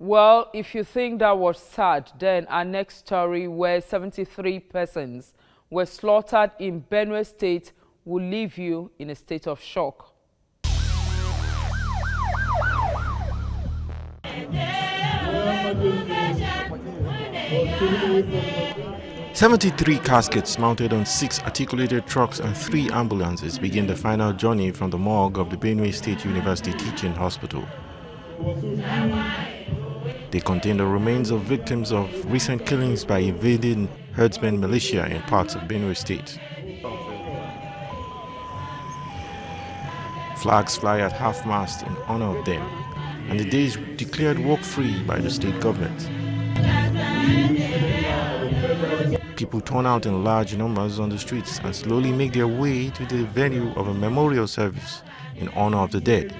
Well, if you think that was sad, then our next story, where 73 persons were slaughtered in Benue State, will leave you in a state of shock. "73 caskets mounted on 6 articulated trucks and 3 ambulances begin the final journey from the morgue of the Benue State University Teaching Hospital. They contain the remains of victims of recent killings by invading herdsmen militia in parts of Benue State. Flags fly at half-mast in honor of them, and the day is declared work-free by the state government. People turn out in large numbers on the streets and slowly make their way to the venue of a memorial service in honor of the dead.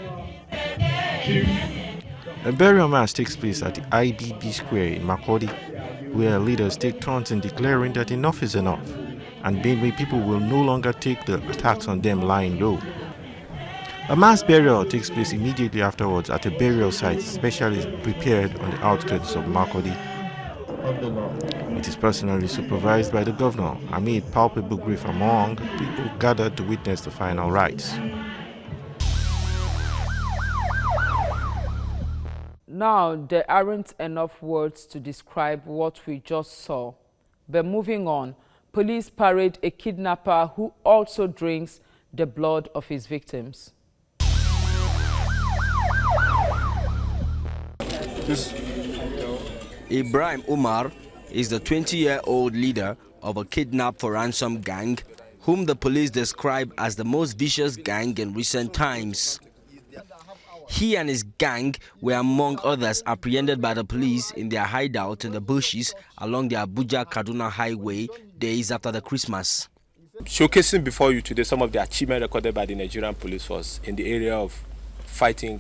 A burial mass takes place at the IBB Square in Makurdi, where leaders take turns in declaring that enough is enough, and Benue people will no longer take the attacks on them lying low. A mass burial takes place immediately afterwards at a burial site specially prepared on the outskirts of Makurdi. It is personally supervised by the governor amid palpable grief among people gathered to witness the final rites. Now, there aren't enough words to describe what we just saw. But moving on, police parade a kidnapper who also drinks the blood of his victims. Ibrahim Umar is the 20-year-old leader of a kidnap for ransom gang, whom the police describe as the most vicious gang in recent times. He and his gang were among others apprehended by the police in their hideout in the bushes along the Abuja-Kaduna highway days after the Christmas. Showcasing before you today some of the achievements recorded by the Nigerian police force in the area of fighting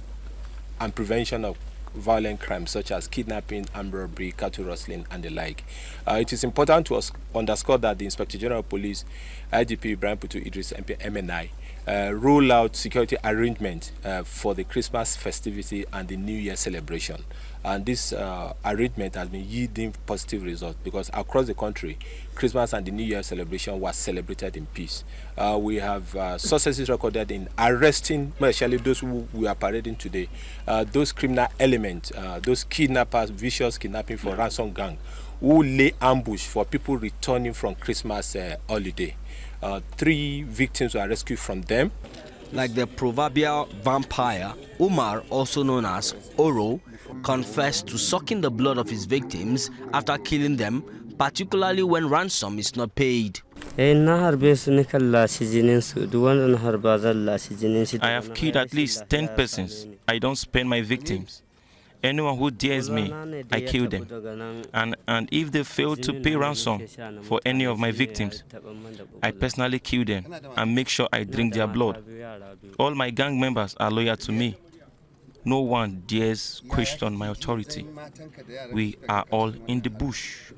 and prevention of violent crimes such as kidnapping, armed robbery, cattle rustling, and the like. It is important to underscore that the Inspector General of Police, IGP Ibrahim Putu Idris, MNI, roll out security arrangements for the Christmas festivity and the New Year celebration. And this arrangement has been yielding positive results because across the country, Christmas and the New Year celebration was celebrated in peace. We have successes recorded in arresting, especially those who we are parading today, those criminal elements, those kidnappers, vicious kidnapping for ransom gang, who lay ambush for people returning from Christmas holiday. 3 victims were rescued from them. Like the proverbial vampire, Umar, also known as Oro, confessed to sucking the blood of his victims after killing them, particularly when ransom is not paid. I have killed at least 10 persons. I don't spare my victims. Anyone who dares me, I kill them. And if they fail to pay ransom for any of my victims, I personally kill them and make sure I drink their blood. All my gang members are loyal to me. No one dares question my authority. We are all in the bush.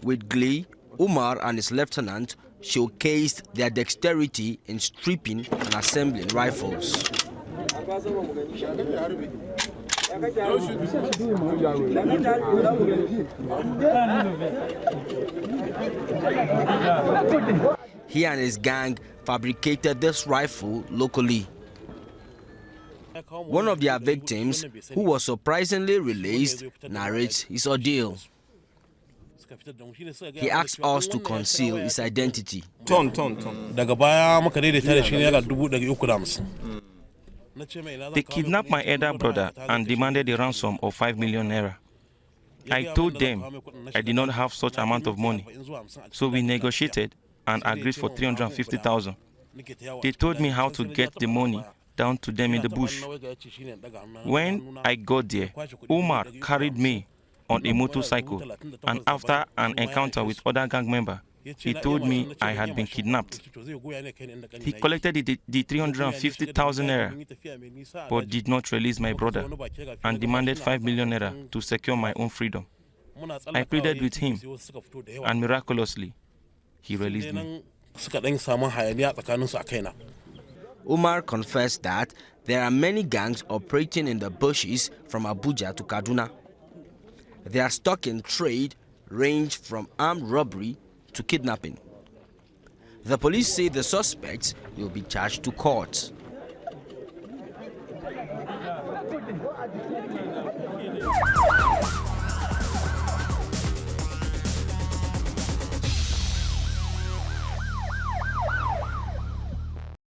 With glee, Umar and his lieutenant showcased their dexterity in stripping and assembling rifles. He and his gang fabricated this rifle locally. One of their victims, who was surprisingly released, narrates his ordeal. He asked us to conceal his identity. They kidnapped my elder brother and demanded a ransom of 5 million naira. I told them I did not have such amount of money, so we negotiated and agreed for 350,000. They told me how to get the money down to them in the bush. When I got there, Umar carried me on a motorcycle, and after an encounter with other gang members, he told me I had been kidnapped. He collected the 350,000 naira, but did not release my brother, and demanded 5 million naira to secure my own freedom. I pleaded with him, and miraculously, he released me. Umar confessed that There are many gangs operating in the bushes from Abuja to Kaduna. Their stock in trade range from armed robbery to kidnapping. The police say the suspects will be charged to court.